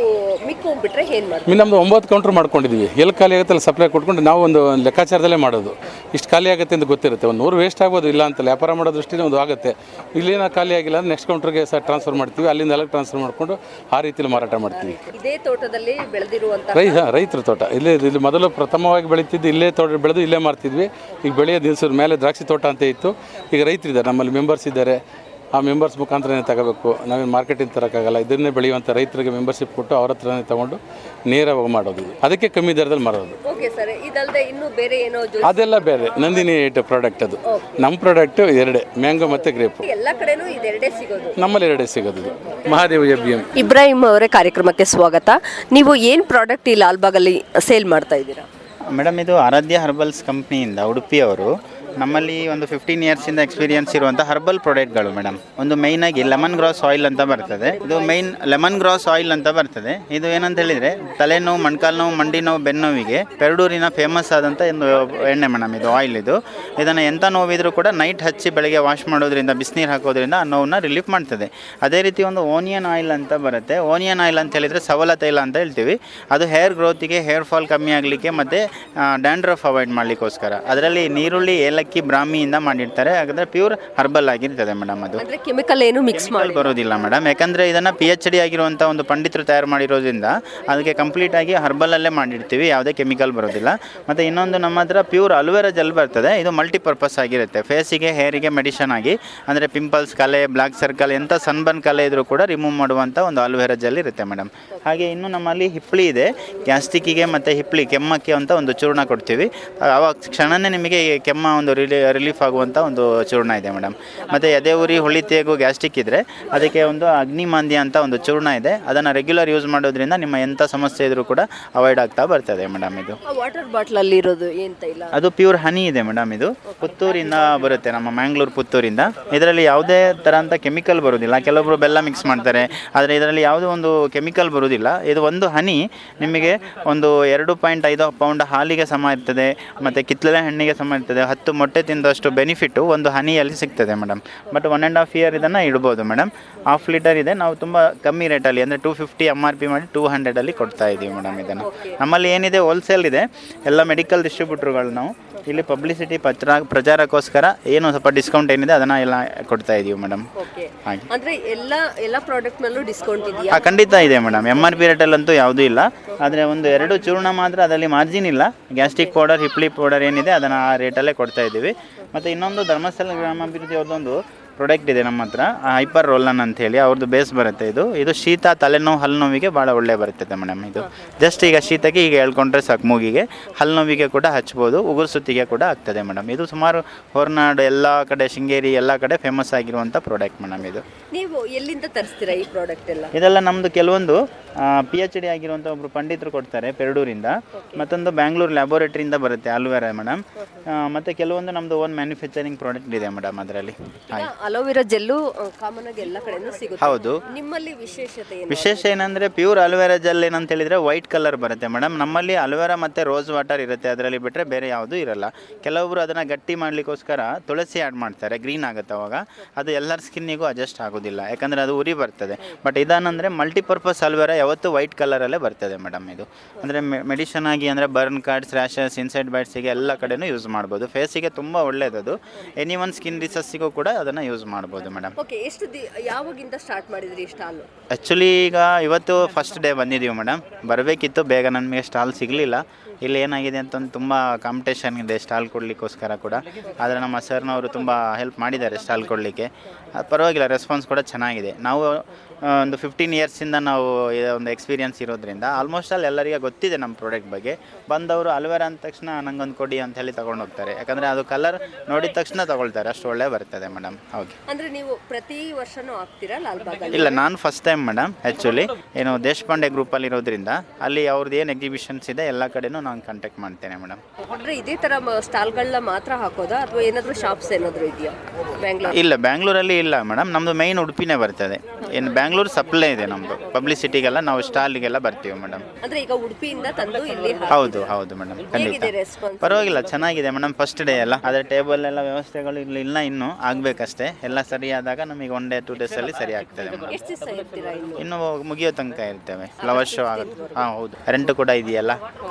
ಮಿಕ್ಕೋಗ್ಬಿಟ್ರೆ ಏನು ಮಾಡ್ತೀವಿ? ನಮ್ಮದು 9 ಕೌಂಟ್ರ್ ಮಾಡ್ಕೊಂಡಿದ್ದೀವಿ. ಎಲ್ಲಿ ಖಾಲಿ ಆಗುತ್ತೆ ಅಲ್ಲಿ ಸಪ್ಲೈ ಕೊಟ್ಕೊಂಡು ನಾವು ಒಂದು ಲೆಕ್ಕಾಚಾರದಲ್ಲೇ ಮಾಡೋದು. ಇಷ್ಟು ಖಾಲಿ ಆಗುತ್ತೆ ಅಂತ ಗೊತ್ತಿರುತ್ತೆ. ಒಂದು 100 ವೇಸ್ಟ್ ಆಗ್ಬೋದು, ಇಲ್ಲ ಅಂತ ವ್ಯಾಪಾರ ಮಾಡೋ ದೃಷ್ಟಿನೇ ಒಂದು ಆಗುತ್ತೆ. ಇಲ್ಲೇನೋ ಖಾಲಿ ಆಗಿಲ್ಲ ಅಂದ್ರೆ ನೆಕ್ಸ್ಟ್ ಕೌಂಟ್ರಿಗೆ ಟ್ರಾನ್ಸ್ಫರ್ ಮಾಡ್ತೀವಿ. ಅಲ್ಲಿಂದ ಅಲ್ಲಿಗೆ ಟ್ರಾನ್ಸ್ಫರ್ ಮಾಡಿಕೊಂಡು ಆ ರೀತಿಯಲ್ಲಿ ಮಾರಾಟ ಮಾಡ್ತೀವಿ. ಇದೇ ತೋಟದಲ್ಲಿ ಬೆಳೆದಿರುವಂಥ ರೈತರ ತೋಟ. ಇಲ್ಲಿ ಮೊದಲು ಪ್ರಥಮವಾಗಿ ಬೆಳೀತಿದ್ದು ಇಲ್ಲೇ ತೋಟ ಬೆಳೆದು ಇಲ್ಲೇ ಮಾರ್ತಿದ್ವಿ. ಈಗ ಬೆಳೆಯೋ ದಿವಸದ ಮೇಲೆ ದ್ರಾಕ್ಷಿ ತೋಟ ಅಂತ ಇತ್ತು. ಈಗ ರೈತರಿದ್ದಾರೆ, ನಮ್ಮಲ್ಲಿ ಮೆಂಬರ್ಸ್ ಇದ್ದಾರೆ. ಆ ಮೆಂಬರ್ಸ್ ಮುಖಾಂತರನೇ ತಗೋಬೇಕು. ನಾವೇನು ಮಾರ್ಕೆಟಿಂದ ತರೋಕ್ಕಾಗಲ್ಲ. ಇದನ್ನೇ ಬೆಳೆಯುವಂಥ ರೈತರಿಗೆ ಮೆಂಬರ್ಶಿಪ್ ಕೊಟ್ಟು ಅವ್ರ ಹತ್ರನೇ ತೊಗೊಂಡು ನೇರವಾಗಿ ಮಾಡೋದು. ಅದಕ್ಕೆ ಕಮ್ಮಿ ದರದಲ್ಲಿ ಮಾರೋದು. ಓಕೆ ಸರ್, ಇದಲ್ಲದೆ ಇನ್ನೂ ಬೇರೆ ಏನೋ ಅದೆಲ್ಲ ಬೇರೆ ನಂದಿನಿ ಪ್ರಾಡಕ್ಟ್. ಅದು ನಮ್ಮ ಪ್ರಾಡಕ್ಟ್ ಎರಡೇ, ಮ್ಯಾಂಗೋ ಮತ್ತು ಗ್ರೇಪ್. ಎಲ್ಲ ಕಡೆನೂ ಇದೆರಡೇ ಸಿಗೋದು. ನಮ್ಮಲ್ಲಿ ಎರಡೇ ಸಿಗೋದು. ಮಹಾದೇವ್ FBM. ಇಬ್ರಾಹಿಂ ಅವರೇ, ಕಾರ್ಯಕ್ರಮಕ್ಕೆ ಸ್ವಾಗತ. ನೀವು ಏನು ಪ್ರಾಡಕ್ಟ್ ಈ ಲಾಲ್ಬಾಗಲ್ಲಿ ಸೇಲ್ ಮಾಡ್ತಾ ಇದ್ದೀರಾ? ಮೇಡಮ್, ಇದು ಆರಾಧ್ಯ ಹರ್ಬಲ್ಸ್ ಕಂಪ್ನಿಯಿಂದ ಉಡುಪಿಯವರು. ನಮ್ಮಲ್ಲಿ ಒಂದು 15 ಇಯರ್ಸಿಂದ ಎಕ್ಸ್ಪೀರಿಯನ್ಸ್ ಇರುವಂಥ ಹರ್ಬಲ್ ಪ್ರಾಡಕ್ಟ್ಗಳು ಮೇಡಮ್. ಒಂದು ಮೈನಾಗಿ ಲೆಮನ್ ಗ್ರಾಸ್ ಆಯಿಲ್ ಅಂತ ಬರ್ತದೆ. ಇದು ಲೆಮನ್ ಗ್ರಾಸ್ ಆಯಿಲ್ ಅಂತ ಬರ್ತದೆ. ಇದು ಏನಂತ ಹೇಳಿದರೆ ತಲೆನೋವು, ಮೊಣಕಾಲು ನೋವು, ಮಂಡಿ ನೋವು, ಬೆನ್ನೋವಿಗೆ ಪೆರಡೂರಿನ ಫೇಮಸ್ ಆದಂಥ ಒಂದು ಎಣ್ಣೆ ಮೇಡಮ್. ಇದು ಆಯಿಲ್ ಇದನ್ನು ಎಂಥ ನೋವಿದ್ರೂ ಕೂಡ ನೈಟ್ ಹಚ್ಚಿ ಬೆಳಗ್ಗೆ ವಾಶ್ ಮಾಡೋದ್ರಿಂದ, ಬಿಸಿನೀರು ಹಾಕೋದ್ರಿಂದ ಆ ನೋವನ್ನ ರಿಲೀಫ್ ಮಾಡ್ತದೆ. ಅದೇ ರೀತಿ ಒಂದು ಓನಿಯನ್ ಆಯಿಲ್ ಅಂತ ಬರುತ್ತೆ. ಓನಿಯನ್ ಆಯಿಲ್ ಅಂತ ಹೇಳಿದರೆ ಸವಲ ತೈಲ ಅಂತ ಹೇಳ್ತೀವಿ. ಅದು ಹೇರ್ ಗ್ರೋತಿಗೆ, ಹೇರ್ ಫಾಲ್ ಕಮ್ಮಿ ಆಗಲಿಕ್ಕೆ ಮತ್ತು ಡ್ಯಾಂಡ್ರಫ್ ಅವಾಯ್ಡ್ ಮಾಡಲಿಕ್ಕೋಸ್ಕರ. ಅದರಲ್ಲಿ ನೀರುಳ್ಳಿ, ಏಲಕ್ಕಿ, ಬ್ರಾಹ್ಮಿಯಿಂದ ಮಾಡಿರ್ತಾರೆ. ಹಾಗಾದರೆ ಪ್ಯೂರ್ ಹರ್ಬಲ್ ಆಗಿರ್ತದೆ ಮೇಡಮ್. ಅದು ಕೆಮಿಕಲ್ ಏನು ಮಿಕ್ಸ್ ಮಾಡಿ ಬರೋದಿಲ್ಲ ಮೇಡಮ್. ಯಾಕಂದರೆ ಇದನ್ನು PhD ಆಗಿರುವಂಥ ಒಂದು ಪಂಡಿತರು ತಯಾರು ಮಾಡಿರೋದ್ರಿಂದ ಅದಕ್ಕೆ ಕಂಪ್ಲೀಟಾಗಿ ಹರ್ಬಲಲ್ಲೇ ಮಾಡಿರ್ತೀವಿ. ಯಾವುದೇ ಕೆಮಿಕಲ್ ಬರೋದಿಲ್ಲ. ಮತ್ತು ಇನ್ನೊಂದು ನಮ್ಮ ಹತ್ರ ಪ್ಯೂರ್ ಅಲೋವೆರಾ ಜೆಲ್ ಬರ್ತದೆ. ಇದು ಮಲ್ಟಿಪರ್ಪಸ್ ಆಗಿರುತ್ತೆ. ಫೇಸಿಗೆ, ಹೇರಿಗೆ ಮೆಡಿಷನ್ ಆಗಿ, ಅಂದರೆ ಪಿಂಪಲ್ಸ್, ಕಲೆ, ಬ್ಲ್ಯಾಕ್ ಸರ್ಕಲ್, ಎಂಥ ಸನ್ಬರ್ನ್ ಕಲೆ ಇದ್ರೂ ಕೂಡ ರಿಮೂವ್ ಮಾಡುವಂಥ ಒಂದು ಅಲೋವೆರಾ ಜೆಲ್ ಇರುತ್ತೆ ಮೇಡಮ್. ಹಾಗೆ ಇನ್ನು ನಮ್ಮಲ್ಲಿ ಹಿಪ್ಪಳಿ ಇದೆ. ಗ್ಯಾಸ್ಟಿಕ್ಕಿಗೆ ಮತ್ತು ಹಿಪ್ಪಳಿ ಕೆಮ್ಮಕ್ಕೆ ಅಂತ ಒಂದು ಚೂರ್ಣ ಕೊಡ್ತೀವಿ. ಆವಾಗ ಕ್ಷಣನೇ ನಿಮಗೆ ಕೆಮ್ಮ ಒಂದು ರಿಲೀಫ್ ಆಗುವಂಥ ಒಂದು ಚೂರ್ಣ ಇದೆ ಮೇಡಮ್. ಮತ್ತು ಎದೆ ಉರಿ, ಹೊಳಿತೇಗು, ಗ್ಯಾಸ್ಟಿಕ್ ಇದ್ದರೆ ಅದಕ್ಕೆ ಒಂದು ಅಗ್ನಿಮಾಂದ್ಯ ಅಂತ ಒಂದು ಚೂರ್ಣ ಇದೆ. ಅದನ್ನು ರೆಗ್ಯುಲರ್ ಯೂಸ್ ಮಾಡೋದ್ರಿಂದ ನಿಮ್ಮ ಎಂಥ ಸಮಸ್ಯೆ ಇದ್ರೂ ಕೂಡ ಅವಾಯ್ಡ್ ಆಗ್ತಾ ಬರ್ತದೆ ಮೇಡಮ್. ಇದು ವಾಟರ್ ಬಾಟ್ಲಲ್ಲಿ ಇರೋದು ಏನು ತೈಲ? ಅದು ಪ್ಯೂರ್ ಹನಿ ಇದೆ ಮೇಡಮ್. ಇದು ಪುತ್ತೂರಿಂದ ಬರುತ್ತೆ, ನಮ್ಮ ಮ್ಯಾಂಗ್ಳೂರು ಪುತ್ತೂರಿಂದ. ಇದರಲ್ಲಿ ಯಾವುದೇ ಥರ ಅಂತ ಕೆಮಿಕಲ್ ಬರೋದಿಲ್ಲ. ಕೆಲವೊಬ್ಬರು ಬೆಲ್ಲ ಮಿಕ್ಸ್ ಮಾಡ್ತಾರೆ, ಆದರೆ ಇದರಲ್ಲಿ ಯಾವುದೇ ಒಂದು ಕೆಮಿಕಲ್ ಬರೋದಿಲ್ಲ. ಸಿಗೋದಿಲ್ಲ. ಇದು ಒಂದು ಹನಿ ನಿಮಗೆ ಒಂದು 2.5 ಪೌಂಡ್ ಹಾಲಿಗೆ ಸಮ ಇರ್ತದೆ, ಮತ್ತು ಕಿತ್ತಳೆ ಹಣ್ಣಿಗೆ ಸಮ ಇರ್ತದೆ. 10 ಮೊಟ್ಟೆ ತಿಂದಷ್ಟು ಬೆನಿಫಿಟ್ಟು ಒಂದು ಹನಿಯಲ್ಲಿ ಸಿಗ್ತದೆ ಮೇಡಮ್. ಬಟ್ 1.5 ಇಯರ್ ಇದನ್ನು ಇಡ್ಬೋದು ಮೇಡಮ್. 1/2 ಲೀಟರ್ ಇದೆ, ನಾವು ತುಂಬ ಕಮ್ಮಿ ರೇಟಲ್ಲಿ ಅಂದರೆ 250 MRP ಮಾಡಿ 200 ಕೊಡ್ತಾ ಇದ್ದೀವಿ ಮೇಡಮ್. ಇದನ್ನು ನಮ್ಮಲ್ಲಿ ಏನಿದೆ ಹೋಲ್ಸೇಲ್ ಇದೆ, ಎಲ್ಲ ಮೆಡಿಕಲ್ ಡಿಸ್ಟ್ರಿಬ್ಯೂಟ್ರುಗಳು ನಾವು ಇಲ್ಲಿ ಪಬ್ಲಿಸಿಟಿ ಪ್ರಚಾರಕ್ಕೋಸ್ಕರ ಏನು ಸ್ವಲ್ಪ ಡಿಸ್ಕೌಂಟ್ ಏನಿದೆ ಅದನ್ನು ಎಲ್ಲ ಕೊಡ್ತಾ ಇದ್ದೀವಿ ಮೇಡಮ್. ಹಾಗೆ ಅಂದ್ರೆ ಎಲ್ಲ ಪ್ರಾಡಕ್ಟ್ ಮೇಲೂ ಡಿಸ್ಕೌಂಟ್ ಇದೆಯಾ? ಖಂಡಿತ ಇದೆ ಮೇಡಮ್. MRP ರೇಟಲ್ಲಂತೂ ಯಾವುದೂ ಇಲ್ಲ. ಆದರೆ ಒಂದು 2 ಚೂರ್ಣ ಮಾತ್ರ ಅದರಲ್ಲಿ ಮಾರ್ಜಿನ್ ಇಲ್ಲ. ಗ್ಯಾಸ್ಟ್ರಿಕ್ ಪೌಡರ್, ಹಿಪ್ಲಿ ಪೌಡರ್ ಏನಿದೆ ಅದನ್ನು ಆ ರೇಟಲ್ಲೇ ಕೊಡ್ತಾ ಇದ್ದೀವಿ. ಮತ್ತು ಇನ್ನೊಂದು ಧರ್ಮಸ್ಥಳ ಗ್ರಾಮಾಭಿವೃದ್ಧಿ ಅವ್ರದ್ದೊಂದು ಪ್ರಾಡಕ್ಟ್ ಇದೆ ನಮ್ಮ ಹತ್ರ, ಹೈಪರ್ ರೋಲನ್ ಅಂತೇಳಿ ಅವ್ರದ್ದು ಬೇಸ್ ಬರುತ್ತೆ. ಇದು ಶೀತ, ತಲೆನೋವು, ಹಲ್ಲು ನೋವಿಗೆ ಭಾಳ ಒಳ್ಳೆ ಬರ್ತದೆ ಮೇಡಮ್. ಇದು ಜಸ್ಟ್ ಈಗ ಶೀತಕ್ಕೆ ಈಗ ಹೇಳ್ಕೊಂಡ್ರೆ ಸಾಕು, ಮೂಗಿಗೆ, ಹಲ್ಲು ನೋವಿಗೆ ಕೂಡ ಹಚ್ಬೋದು, ಉಗುರು ಸುತ್ತಿಗೆ ಕೂಡ ಆಗ್ತದೆ ಮೇಡಮ್. ಇದು ಸುಮಾರು ಹೊರನಾಡು ಎಲ್ಲ ಕಡೆ, ಶೃಂಗೇರಿ ಎಲ್ಲ ಕಡೆ ಫೇಮಸ್ ಆಗಿರುವಂಥ ಪ್ರಾಡಕ್ಟ್ ಮೇಡಮ್. ಇದು ನೀವು ಎಲ್ಲಿಂದ ತರಿಸ್ತೀರಾ ಈ ಪ್ರಾಡಕ್ಟ್ ಎಲ್ಲ? ಇದೆಲ್ಲ ನಮ್ಮದು ಕೆಲವೊಂದು PhD ಆಗಿರುವಂಥ ಒಬ್ಬರು ಪಂಡಿತರು ಕೊಡ್ತಾರೆ ಪೆರಡೂರಿಂದ, ಮತ್ತೊಂದು ಬ್ಯಾಂಗ್ಳೂರು ಲ್ಯಾಬೋರೇಟರಿಯಿಂದ ಬರುತ್ತೆ ಅಲೋವೆರಾ ಮೇಡಮ್. ಮತ್ತು ಕೆಲವೊಂದು ನಮ್ಮದು ಓನ್ ಮ್ಯಾನುಫ್ಯಾಕ್ಚರಿಂಗ್ ಪ್ರಾಡಕ್ಟ್ ಇದೆ ಮೇಡಮ್ ಅದರಲ್ಲಿ. ಹಾಗೆ ಅಲೋವೆರಾ ಜೆಲ್ಲು ಕಾಮನ್ ಆಗಿ ಎಲ್ಲ ಕಡೆನೂ ಸಿಗುತ್ತೆ. ಹೌದು. ನಿಮ್ಮಲ್ಲಿ ವಿಶೇಷತೆ ಏನು? ವಿಶೇಷ ಏನಂದರೆ ಪ್ಯೂರ್ ಅಲೋವೆರಾ ಜೆಲ್ ಏನಂತ ಹೇಳಿದರೆ ವೈಟ್ ಕಲರ್ ಬರುತ್ತೆ ಮೇಡಮ್. ನಮ್ಮಲ್ಲಿ ಅಲೋವೆರಾ ಮತ್ತು ರೋಸ್ ವಾಟರ್ ಇರುತ್ತೆ, ಅದರಲ್ಲಿ ಬಿಟ್ಟರೆ ಬೇರೆ ಯಾವುದೂ ಇರಲ್ಲ. ಕೆಲವೊಬ್ಬರು ಅದನ್ನು ಗಟ್ಟಿ ಮಾಡಲಿಕ್ಕೋಸ್ಕರ ತುಳಸಿ ಆ್ಯಡ್ ಮಾಡ್ತಾರೆ, ಗ್ರೀನ್ ಆಗುತ್ತೆ ಅವಾಗ. ಅದು ಎಲ್ಲರ ಸ್ಕಿನ್ನಿಗೂ ಅಡ್ಜಸ್ಟ್ ಆಗೋದಿಲ್ಲ, ಯಾಕಂದರೆ ಅದು ಉರಿ ಬರ್ತದೆ. ಬಟ್ ಇದಾನಂದರೆ ಮಲ್ಟಿಪರ್ಪಸ್ ಅಲೋವೆರಾ ಯಾವತ್ತೂ ವೈಟ್ ಕಲರಲ್ಲೇ ಬರ್ತದೆ ಮೇಡಮ್. ಇದು ಅಂದರೆ ಮೆಡಿಷನ್ ಆಗಿ ಅಂದರೆ ಬರ್ನ್ ಕಾರ್ಡ್ಸ್, ರ್ಯಾಷಸ್, ಇನ್ಸೈಡ್ ಬೈಟ್ಸಿಗೆ ಎಲ್ಲ ಕಡೆನೂ ಯೂಸ್ ಮಾಡ್ಬೋದು. ಫೇಸಿಗೆ ತುಂಬ ಒಳ್ಳೆಯದು. ಎನಿ ಒನ್ ಸ್ಕಿನ್ ಡಿಸಸ್ಸಿಗೂ ಕೂಡ ಅದನ್ನು ಯೂಸ್ ಮಾಡ್ಬೋದು ಮೇಡಮ್. ಓಕೆ, ಯಾವಾಗಿಂದ ಸ್ಟಾರ್ಟ್ ಮಾಡಿದ್ರಿ ಸ್ಟಾಲ್? ಆ್ಯಕ್ಚುಲಿ ಈಗ ಇವತ್ತು ಫಸ್ಟ್ ಡೇ ಬಂದಿದ್ದೀವಿ ಮೇಡಮ್. ಬರಬೇಕಿತ್ತು, ಬೇಗ ನಮಗೆ ಸ್ಟಾಲ್ ಸಿಗಲಿಲ್ಲ. ಇಲ್ಲಿ ಏನಾಗಿದೆ ಅಂತಂದು ತುಂಬ ಕಾಂಪಿಟೇಷನ್ ಇದೆ ಸ್ಟಾಲ್ ಕೊಡಲಿಕ್ಕೋಸ್ಕರ ಕೂಡ. ಆದರೆ ನಮ್ಮ ಸರ್ನವರು ತುಂಬ ಹೆಲ್ಪ್ ಮಾಡಿದ್ದಾರೆ ಸ್ಟಾಲ್ ಕೊಡಲಿಕ್ಕೆ. ಪರವಾಗಿಲ್ಲ, ರೆಸ್ಪಾನ್ಸ್ ಕೂಡ ಚೆನ್ನಾಗಿದೆ. ನಾವು ಒಂದು 15 ಇಯರ್ಸಿಂದ ನಾವು ಒಂದು ಎಕ್ಸ್ಪೀರಿಯನ್ಸ್ ಇರೋದ್ರಿಂದ ಆಲ್ಮೋಸ್ಟ್ ಅಲ್ಲಿ ಎಲ್ಲರಿಗೆ ಗೊತ್ತಿದೆ ನಮ್ಮ ಪ್ರಾಡಕ್ಟ್ ಬಗ್ಗೆ. ಬಂದವರು ಅಲೋವೆರಾ ಅಂದ ತಕ್ಷಣ ನಂಗೊಂದು ಕೊಡಿ ಅಂತ ಹೇಳಿ ತೊಗೊಂಡು ಹೋಗ್ತಾರೆ, ಯಾಕಂದರೆ ಅದು ಕಲರ್ ನೋಡಿದ ತಕ್ಷಣ ತೊಗೊಳ್ತಾರೆ, ಅಷ್ಟು ಒಳ್ಳೆ ಬರ್ತದೆ ಮೇಡಮ್. ಓಕೆ, ಅಂದರೆ ನೀವು ಪ್ರತಿ ವರ್ಷನೂ ಆಗ್ತೀರಾ ಲಾಲ್ಬಾಗಲ್ಲಿ? ಇಲ್ಲ, ನಾನು ಫಸ್ಟ್ ಟೈಮ್ ಮೇಡಮ್. ಆ್ಯಕ್ಚುಲಿ ಏನು ದೇಶಪಾಂಡೆ ಗ್ರೂಪಲ್ಲಿ ಇರೋದ್ರಿಂದ ಅಲ್ಲಿ ಅವ್ರದ್ದು ಏನು ಎಕ್ಸಿಬಿಷನ್ಸ್ ಇದೆ ಎಲ್ಲ ಕಡೆನೂ ನಾನು ಕಾಂಟ್ಯಾಕ್ಟ್ ಮಾಡ್ತೇನೆ ಮೇಡಮ್. ಅಂದರೆ ಇದೇ ಥರ ಸ್ಟಾಲ್ಗಳನ್ನ ಮಾತ್ರ ಹಾಕೋದಾ ಅಥವಾ ಏನಾದರೂ ಶಾಪ್ಸ್ ಏನಾದರೂ ಇದೆಯಾ ಬ್ಯಾಂಗ್ಳೂರ್? ಇಲ್ಲ, ಬ್ಯಾಂಗ್ಳೂರಲ್ಲಿ ಇಲ್ಲ ಮೇಡಮ್. ನಮ್ಮದು ಮೈನ್ ಉಡುಪಿನೇ ಬರ್ತದೆ. ಏನು ಬ್ಯಾಂಗ್ಳೂರು ಸಪ್ಲೈ ಇದೆ ನಮ್ಮದು ಪಬ್ಲಿಸಿಟಿಗೆಲ್ಲ, ನಾವು ಸ್ಟಾಲಿಗೆಲ್ಲ ಬರ್ತೀವಿ ಮೇಡಮ್. ಅಂದರೆ ಈಗ ಉಡುಪಿಯಿಂದ ತಂದು ಇಲ್ಲಿ ಹೌದು ಮೇಡಮ್, ಖಂಡಿತ ರೆಸ್ಪಾನ್ಸ್? ಪರವಾಗಿಲ್ಲ, ಚೆನ್ನಾಗಿದೆ ಮೇಡಮ್. ಫಸ್ಟ್ ಡೇ ಅಲ್ಲ, ಆದರೆ ಟೇಬಲ್ ಎಲ್ಲ ವ್ಯವಸ್ಥೆಗಳು ಇಲ್ಲ, ಇನ್ನೂ ಆಗಬೇಕಷ್ಟೇ. ಎಲ್ಲ ಸರಿ ಆದಾಗ ನಮಗೆ 1 day 2 days ಸರಿ ಆಗ್ತದೆ ಮೇಡಮ್. ಎಷ್ಟು ದಿವಸ ಇರ್ತೀರಾ ಇನ್ನು ಮುಗಿಯೋ ತನಕ ಇರ್ತೇವೆ. ಫ್ಲವರ್ ಶೋ ಆಗುತ್ತೆ. ಹೌದು, ರೆಂಟ್ ಕೂಡ ಇದೆಯಲ್ಲ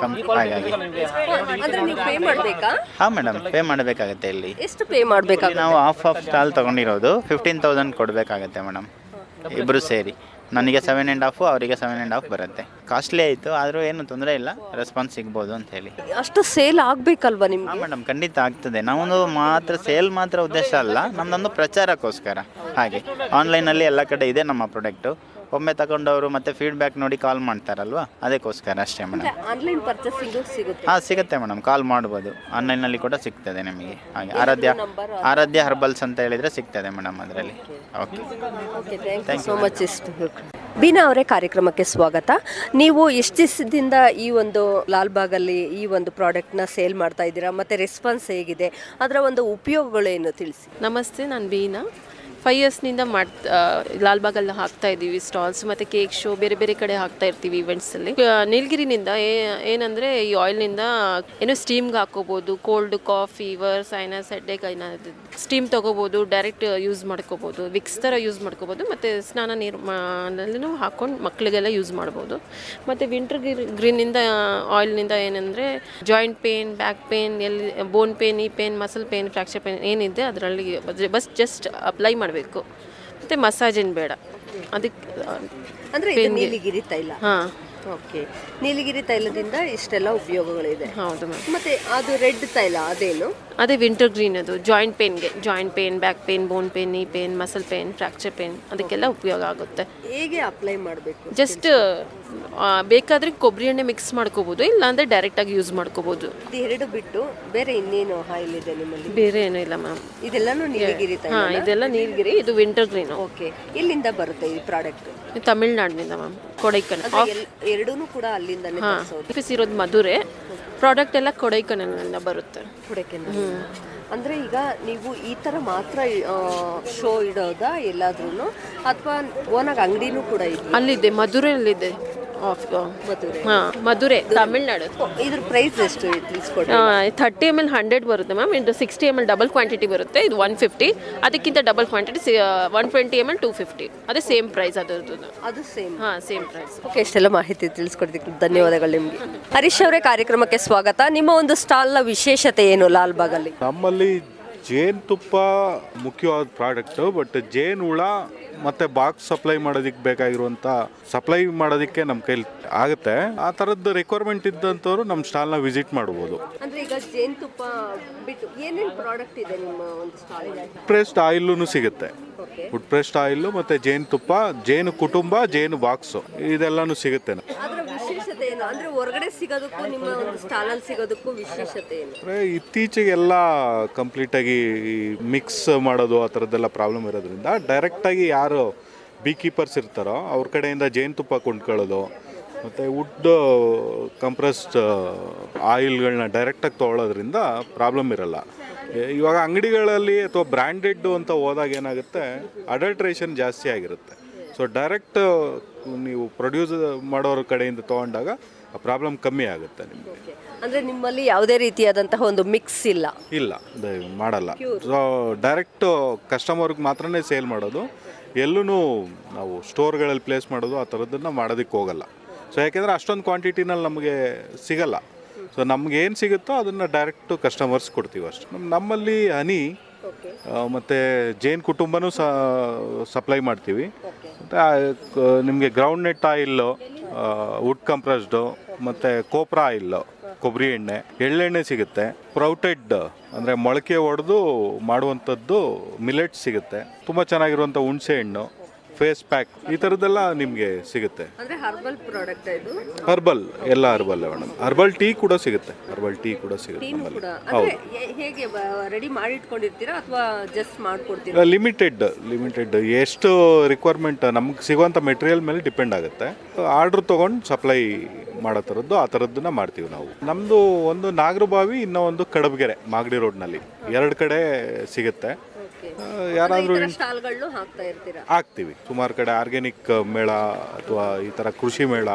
ಹಾಗಾಗಿ. ಅಂದರೆ ನೀವು ಪೇ ಮಾಡಬೇಕಾ? ಹಾಂ ಮೇಡಮ್, ಪೇ ಮಾಡಬೇಕಾಗತ್ತೆ. ಇಲ್ಲಿ ಎಷ್ಟು ಪೇ ಮಾಡಬೇಕಾಗುತ್ತೆ? ನಾವು ಹಾಫ್ ಸ್ಟಾಲ್ ತೊಗೊಂಡಿರೋದು 15,000 ಕೊಡಬೇಕಾಗತ್ತೆ ಮೇಡಮ್, ಇಬ್ಬರು ಸೇರಿ. ನನಗೆ 7.5, ಅವರಿಗೆ 7.5 ಬರುತ್ತೆ. ಕಾಸ್ಟ್ಲಿ ಆಯಿತು, ಆದರೂ ಏನು ತೊಂದರೆ ಇಲ್ಲ, ರೆಸ್ಪಾನ್ಸ್ ಸಿಗ್ಬೋದು ಅಂತ ಹೇಳಿ. ಅಷ್ಟು ಸೇಲ್ ಆಗಬೇಕಲ್ವಾ ನಿಮ್ಗೆ? ಹಾಂ ಮೇಡಮ್, ಖಂಡಿತ ಆಗ್ತದೆ. ನಾವೊಂದು ಮಾತ್ರ ಸೇಲ್ ಮಾತ್ರ ಉದ್ದೇಶ ಅಲ್ಲ, ನಮ್ಮದೊಂದು ಪ್ರಚಾರಕ್ಕೋಸ್ಕರ. ಹಾಗೆ ಆನ್ಲೈನಲ್ಲಿ ಎಲ್ಲ ಕಡೆ ಇದೆ ನಮ್ಮ ಪ್ರಾಡಕ್ಟು. ಒಮ್ಮೆ ತಗೊಂಡವರು ಮತ್ತೆ ಫೀಡ್ಬ್ಯಾಕ್ ನೋಡಿ ಕಾಲ್ ಮಾಡ್ತಾರಲ್ವಾ, ಅದಕ್ಕೋಸ್ಕರ ಅಷ್ಟೇ ಮೇಡಮ್. ಆನ್ಲೈನ್ ಪರ್ಚೇಸಿಂಗು ಸಿಗುತ್ತೆ? ಹಾಂ, ಸಿಗುತ್ತೆ ಮೇಡಮ್, ಕಾಲ್ ಮಾಡ್ಬೋದು. ಆನ್ಲೈನಲ್ಲಿ ಕೂಡ ಸಿಗ್ತದೆ ನಿಮಗೆ. ಹಾಗೆ ಆರಾಧ್ಯ ಹರ್ಬಲ್ಸ್ ಅಂತ ಹೇಳಿದರೆ ಸಿಗ್ತದೆ ಮೇಡಮ್ ಅದರಲ್ಲಿ. Okay, thank you so much. Beena ಅವರೇ, ಕಾರ್ಯಕ್ರಮಕ್ಕೆ ಸ್ವಾಗತ. ನೀವು ಎಷ್ಟು ದಿವಸದಿಂದ ಈ ಒಂದು ಲಾಲ್ಬಾಗಲ್ಲಿ ಈ ಒಂದು ಪ್ರಾಡಕ್ಟ್ನ ಸೇಲ್ ಮಾಡ್ತಾ ಇದ್ದೀರಾ, ಮತ್ತು ರೆಸ್ಪಾನ್ಸ್ ಹೇಗಿದೆ, ಅದರ ಒಂದು ಉಪಯೋಗಗಳೇನು ತಿಳಿಸಿ. ನಮಸ್ತೆ, ನಾನು ಬೀನಾ. 5 ಇಯರ್ಸ್ನಿಂದ ಲಾಲ್ಬಾಗಲ್ಲಿ ಹಾಕ್ತಾ ಇದ್ದೀವಿ ಸ್ಟಾಲ್ಸ್, ಮತ್ತು ಕೇಕ್ ಶೋ ಬೇರೆ ಬೇರೆ ಕಡೆ ಹಾಕ್ತಾ ಇರ್ತೀವಿ ಇವೆಂಟ್ಸಲ್ಲಿ. ನೀಲಗಿರಿನಿಂದ ಏನಂದರೆ ಈ ಆಯಿಲ್ನಿಂದ ಏನೋ ಸ್ಟೀಮ್ಗೆ ಹಾಕೋಬೋದು, cold calf, fever, sinus, headache ಏನಾದ್ರು ಸ್ಟೀಮ್ ತೊಗೋಬೋದು, ಡೈರೆಕ್ಟ್ ಯೂಸ್ ಮಾಡ್ಕೋಬೋದು, ವಿಕ್ಸ್ ಥರ ಯೂಸ್ ಮಾಡ್ಕೋಬೋದು, ಮತ್ತು ಸ್ನಾನ ನೀರು ಹಾಕ್ಕೊಂಡು ಮಕ್ಕಳಿಗೆಲ್ಲ ಯೂಸ್ ಮಾಡ್ಬೋದು. ಮತ್ತು ವಿಂಟರ್ ಗ್ರೀನಿಂದ ಆಯಿಲ್ನಿಂದ ಏನಂದರೆ joint pain, back pain, bone pain, ಈ pain, muscle pain, fracture pain ಏನಿದೆ ಅದರಲ್ಲಿ ಜಸ್ಟ್ ಅಪ್ಲೈ ಮಾಡಬೇಕು, ಮತ್ತು ಮಸಾಜ್ ಏನು ಬೇಡ ಅದಕ್ಕೆ. ಅಂದರೆ ನೀಲಗಿರಿ ತೈಲ. ಹಾಂ, ಓಕೆ. ನೀಲಗಿರಿ ತೈಲದಿಂದ ಇಷ್ಟೆಲ್ಲ ಉಪಯೋಗಗಳಿದೆ. ಹೌದು ಮ್ಯಾಮ್. ಮತ್ತು ಅದು ರೆಡ್ ತೈಲ ಅದೇನು? ಅದೇ ವಿಂಟರ್ ಗ್ರೀನ್, ಅದು ಜಾಯಿಂಟ್ ಪೇನ್ಗೆ, joint pain, back pain, bone pain, ಈ pain, muscle pain, fracture pain ಅದಕ್ಕೆಲ್ಲ ಉಪಯೋಗ ಆಗುತ್ತೆ. ಹೇಗೆ ಅಪ್ಲೈ ಮಾಡಬೇಕು? ಜಸ್ಟ್ ಬೇಕಾದರೆ ಕೊಬ್ಬರಿ ಎಣ್ಣೆ ಮಿಕ್ಸ್ ಮಾಡ್ಕೋಬೋದು, ಇಲ್ಲಾಂದರೆ ಡೈರೆಕ್ಟಾಗಿ ಯೂಸ್ ಮಾಡ್ಕೋಬೋದು. ಇದು ಎರಡು ಬಿಟ್ಟು ಬೇರೆ ಇನ್ನೇನು ಆಯಿಲ್ ಇದೆ ನಿಮ್ಮಲ್ಲಿ? ಬೇರೆ ಏನೂ ಇಲ್ಲ ಮ್ಯಾಮ್. ಇದೆಲ್ಲನೂ ನೀಲಗಿರಿ ತೈಲ? ಹಾಂ, ಇದೆಲ್ಲ ನೀಲಗಿರಿ, ಇದು ವಿಂಟರ್ ಗ್ರೀನ್. ಓಕೆ. ಎಲ್ಲಿಂದ ಬರುತ್ತೆ ಈ ಪ್ರಾಡಕ್ಟ್? ತಮಿಳ್ನಾಡಿನಿಂದ ಮ್ಯಾಮ್, ಕೊಡೈಕನಲ್. ಎರಡೂ ಕೂಡ ಅಲ್ಲಿಂದನೇ ತರಿಸೋದು? ಆಫೀಸ್ ಇರೋದು ಮಧುರೆ, ಪ್ರಾಡಕ್ಟ್ ಎಲ್ಲ ಕೊಡೈಕನಲ್ನಿಂದ ಬರುತ್ತೆ. ಕೊಡೈಕನಲ್. ಅಂದರೆ ಈಗ ನೀವು ಈ ಥರ ಮಾತ್ರ ಶೋ ಇಡೋದಾ ಎಲ್ಲಾದ್ರೂ, ಅಥವಾ ಓನಾಗಿ ಅಂಗಡಿನೂ ಕೂಡ ಇದೆ? ಅಲ್ಲಿದೆ, ಮಧುರೆಯಲ್ಲಿದೆ. ಹಾಂ, ಮಧುರೆ, ತಮಿಳ್ನಾಡು. ಇದ್ರ ಪ್ರೈಸ್ ಎಷ್ಟು ತಿಳಿಸ್ಕೊಡಿ. 30 ml 100 ಬರುತ್ತೆ ಮ್ಯಾಮ್. ಇದು 60 ml ಡಬಲ್ ಕ್ವಾಂಟಿಟಿ ಬರುತ್ತೆ. ಇದು 150. ಅದಕ್ಕಿಂತ ಡಬಲ್ ಕ್ವಾಂಟಿಟಿ 120 ml 250. ಅದೇ ಸೇಮ್ ಪ್ರೈಸ್ ಅದರದ್ದು. ಅದು ಸೇಮ್. ಹಾಂ, ಸೇಮ್ ಪ್ರೈಸ್. ಓಕೆ, ಇಷ್ಟೆಲ್ಲ ಮಾಹಿತಿ ತಿಳಿಸ್ಕೊಡ್ತಿಕ್ಕೆ ಧನ್ಯವಾದಗಳು ನಿಮಗೆ. ಹರೀಶ್ ಅವರೇ, ಕಾರ್ಯಕ್ರಮಕ್ಕೆ ಸ್ವಾಗತ. ನಿಮ್ಮ ಒಂದು ಸ್ಟಾಲ್ನ ವಿಶೇಷತೆ ಏನು ಲಾಲ್ಬಾಗಲ್ಲಿ? ನಮ್ಮಲ್ಲಿ ಜೇನುತುಪ್ಪ ಮುಖ್ಯವಾದ ಪ್ರಾಡಕ್ಟು, ಬಟ್ ಜೇನು ಹುಳ ಮತ್ತು ಬಾಕ್ಸ್ ಸಪ್ಲೈ ಮಾಡೋದಕ್ಕೆ ಬೇಕಾಗಿರುವಂಥ ಸಪ್ಲೈ ಮಾಡೋದಕ್ಕೆ ನಮ್ಮ ಕೈಲಿ ಆಗುತ್ತೆ. ಆ ಥರದ್ದು ರಿಕ್ವೈರ್ಮೆಂಟ್ ಇದ್ದಂಥವ್ರು ನಮ್ಮ ಸ್ಟಾಲ್ನ ವಿಸಿಟ್ ಮಾಡ್ಬೋದು. ಅಂದರೆ ಈಗ ಜೇನುತುಪ್ಪ ಬಿಟ್ಟು ಏನೇನು ಪ್ರಾಡಕ್ಟ್ ಇದೆ ನಿಮ್ಮ ಒಂದು ಸ್ಟಾಲಿಗೆ? ಪ್ರೆಸ್ಡ್ ಆಯಿಲ್ಲು ಸಿಗುತ್ತೆ. ಫುಡ್ ಪ್ರೆಸ್ಡ್ ಆಯಿಲ್ಲು ಮತ್ತು ಜೇನುತುಪ್ಪ, ಜೇನು ಕುಟುಂಬ, ಜೇನು ಬಾಕ್ಸು ಇದೆಲ್ಲನೂ ಸಿಗುತ್ತೆ. ಅದರ ವಿಶೇಷತೆ ಏನು? ಅಂದರೆ ಹೊರಗಡೆ ಸಿಗೋದಕ್ಕೂ ನಿಮ್ಮ ಒಂದು ಸ್ಟಾಲಲ್ಲಿ ಸಿಗೋದಕ್ಕೂ ವಿಶೇಷತೆ ಏನು? ಅಂದರೆ ಇತ್ತೀಚೆಗೆಲ್ಲ ಕಂಪ್ಲೀಟಾಗಿ ಮಿಕ್ಸ್ ಮಾಡೋದು ಆ ಥರದ್ದೆಲ್ಲ ಪ್ರಾಬ್ಲಮ್ ಇರೋದ್ರಿಂದ ಡೈರೆಕ್ಟಾಗಿ ಯಾರು ಬೀ ಕೀಪರ್ಸ್ ಇರ್ತಾರೋ ಅವ್ರ ಕಡೆಯಿಂದ ಜೇನುತುಪ್ಪ ಕೊಂಡ್ಕೊಳ್ಳೋದು ಮತ್ತು ವುಡ್ ಕಂಪ್ರೆಸ್ಡ್ ಆಯಿಲ್ಗಳನ್ನ ಡೈರೆಕ್ಟಾಗಿ ತೊಗೊಳೋದ್ರಿಂದ ಪ್ರಾಬ್ಲಮ್ ಇರಲ್ಲ. ಇವಾಗ ಅಂಗಡಿಗಳಲ್ಲಿ ಅಥವಾ ಬ್ರ್ಯಾಂಡೆಡ್ ಅಂತ ಹೋದಾಗ ಏನಾಗುತ್ತೆ, ಅಡಲ್ಟ್ರೇಷನ್ ಜಾಸ್ತಿ ಆಗಿರುತ್ತೆ. ಸೊ ಡೈರೆಕ್ಟ್ ನೀವು ಪ್ರೊಡ್ಯೂಸ್ ಮಾಡೋರ ಕಡೆಯಿಂದ ತೊಗೊಂಡಾಗ ಪ್ರಾಬ್ಲಮ್ ಕಮ್ಮಿ ಆಗುತ್ತೆ ನಿಮಗೆ. ಅಂದರೆ ನಿಮ್ಮಲ್ಲಿ ಯಾವುದೇ ರೀತಿಯಾದಂತಹ ಒಂದು ಮಿಕ್ಸ್ ಇಲ್ಲ? ಇಲ್ಲ, ಮಾಡಲ್ಲ. ಸೊ ಡೈರೆಕ್ಟ್ ಕಸ್ಟಮರ್ಗೆ ಮಾತ್ರನೇ ಸೇಲ್ ಮಾಡೋದು. ಎಲ್ಲೂ ನಾವು ಸ್ಟೋರ್ಗಳಲ್ಲಿ ಪ್ಲೇಸ್ ಮಾಡೋದು ಆ ಥರದ್ದನ್ನು ಮಾಡೋದಕ್ಕೆ ಹೋಗಲ್ಲ. ಸೊ ಯಾಕೆಂದರೆ ಅಷ್ಟೊಂದು ಕ್ವಾಂಟಿಟಿನಲ್ಲಿ ನಮಗೆ ಸಿಗಲ್ಲ. ಸೊ ನಮ್ಗೆ ಏನು ಸಿಗುತ್ತೋ ಅದನ್ನು ಡೈರೆಕ್ಟು ಕಸ್ಟಮರ್ಸ್ ಕೊಡ್ತೀವಿ ಅಷ್ಟೇ. ನಮ್ಮಲ್ಲಿ ಹನಿ ಮತ್ತು ಜೇನು ಕುಟುಂಬನೂ ಸಪ್ಲೈ ಮಾಡ್ತೀವಿ. ಮತ್ತು ನಿಮಗೆ ಗ್ರೌಂಡ್ ನೆಟ್ ಆಯಿಲ್ಲು, ವುಡ್ ಕಂಪ್ರೆಸ್ಡು ಮತ್ತು ಕೋಪ್ರಾ ಆಯಿಲ್ಲು, ಕೊಬ್ಬರಿ ಎಣ್ಣೆ, ಎಳ್ಳೆಣ್ಣೆ ಸಿಗುತ್ತೆ. ಪ್ರೌಟೆಡ್ ಅಂದರೆ ಮೊಳಕೆ ಹೊಡೆದು ಮಾಡುವಂಥದ್ದು ಮಿಲೆಟ್ ಸಿಗುತ್ತೆ. ತುಂಬ ಚೆನ್ನಾಗಿರುವಂಥ ಹುಣಸೆ ಹಣ್ಣು, ಫೇಸ್ ಪ್ಯಾಕ್, ಈ ಥರದ್ದೆಲ್ಲ ನಿಮಗೆ ಸಿಗುತ್ತೆ. ಅಂದರೆ ಹರ್ಬಲ್ ಪ್ರಾಡಕ್ಟ್ ಇದು? ಹರ್ಬಲ್, ಎಲ್ಲ ಹರ್ಬಲ್ ಮೇಡಮ್. ಹರ್ಬಲ್ ಟೀ ಕೂಡ ಸಿಗುತ್ತೆ. ಹರ್ಬಲ್ ಟೀ ಕೂಡ ಸಿಗುತ್ತೆ ನಮ್ಮಲ್ಲಿ. ಹೌದು. ಹೇಗೆ ರೆಡಿ ಮಾಡಿ ಇಟ್ಕೊಂಡಿರ್ತೀರಾ ಅಥವಾ ಜಸ್ಟ್ ಮಾಡ್ಕೊಡ್ತೀರಾ? ಲಿಮಿಟೆಡ್ ಎಷ್ಟು ರಿಕ್ವೈರ್ಮೆಂಟ್ ನಮ್ಗೆ ಸಿಗುವಂಥ ಮೆಟೀರಿಯಲ್ ಮೇಲೆ ಡಿಪೆಂಡ್ ಆಗುತ್ತೆ. ಆರ್ಡ್ರ್ ತೊಗೊಂಡು ಸಪ್ಲೈ ಮಾಡೋ ಥರದ್ದು ಆ ಥರದ್ದನ್ನ ಮಾಡ್ತೀವಿ ನಾವು. ನಮ್ಮದು ಒಂದು ನಾಗರಬಾವಿ, ಇನ್ನೂ ಒಂದು ಕಡಬಗೆರೆ, ಮಾಗಡಿ ರೋಡ್ನಲ್ಲಿ 2 ಕಡೆ ಸಿಗುತ್ತೆ. ಯಾರಾದರೂ ಹಾಕ್ತೀವಿ. ಸುಮಾರು ಕಡೆ ಆರ್ಗ್ಯಾನಿಕ್ ಮೇಳ ಅಥವಾ ಈ ಥರ ಕೃಷಿ ಮೇಳ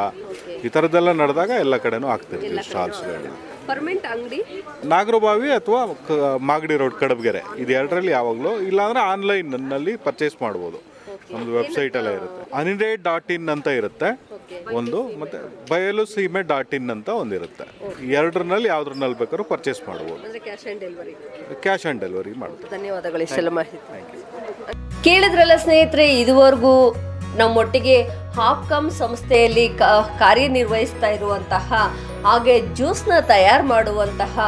ಈ ಥರದ್ದೆಲ್ಲ ನಡೆದಾಗ ಎಲ್ಲ ಕಡೆನೂ ಹಾಕ್ತಿರ್ತೀವಿ ಸ್ಟಾಲ್ಸ್ಗಳನ್ನ. ಪರ್ಮನೆಂಟ್ ಅಂಗಡಿ ನಾಗರಬಾವಿ ಅಥವಾ ಮಾಗಡಿ ರೋಡ್, ಕಡಬಗೆರೆ, ಇದು 2ರಲ್ಲಿ ಯಾವಾಗಲೂ. ಇಲ್ಲಾಂದರೆ ಆನ್ಲೈನ್ನಲ್ಲಿ ಪರ್ಚೇಸ್ ಮಾಡ್ಬೋದು. ನಮ್ಮದು ವೆಬ್ಸೈಟೆಲ್ಲ ಇರುತ್ತೆ. anide.in ಅಂತ ಇರುತ್ತೆ ಒಂದು, ಮತ್ತು ಬಯಲುಸೀಮೆ.in ಅಂತ ಒಂದಿರುತ್ತೆ. 2ರಲ್ಲಿ ಯಾವ್ದ್ರಲ್ಲಿ ಬೇಕಾದ್ರೂ ಪರ್ಚೇಸ್ ಮಾಡ್ಬೋದು. ಕ್ಯಾಶ್ ಆನ್ ಡೆಲಿವರಿ ಮಾಡ್ಬೋದು. ಧನ್ಯವಾದಗಳು ಇಷ್ಟೆಲ್ಲ ಮಾಹಿತಿ. ಕೇಳಿದ್ರಲ್ಲ ಸ್ನೇಹಿತರೆ, ಇದುವರೆಗೂ ನಮ್ಮೊಟ್ಟಿಗೆ ಹಾಪ್ಕಾಮ್ ಸಂಸ್ಥೆಯಲ್ಲಿ ಕಾರ್ಯನಿರ್ವಹಿಸ್ತಾ ಇರುವಂತಹ ಹಾಗೆ ಜ್ಯೂಸ್ನ ತಯಾರು ಮಾಡುವಂತಹ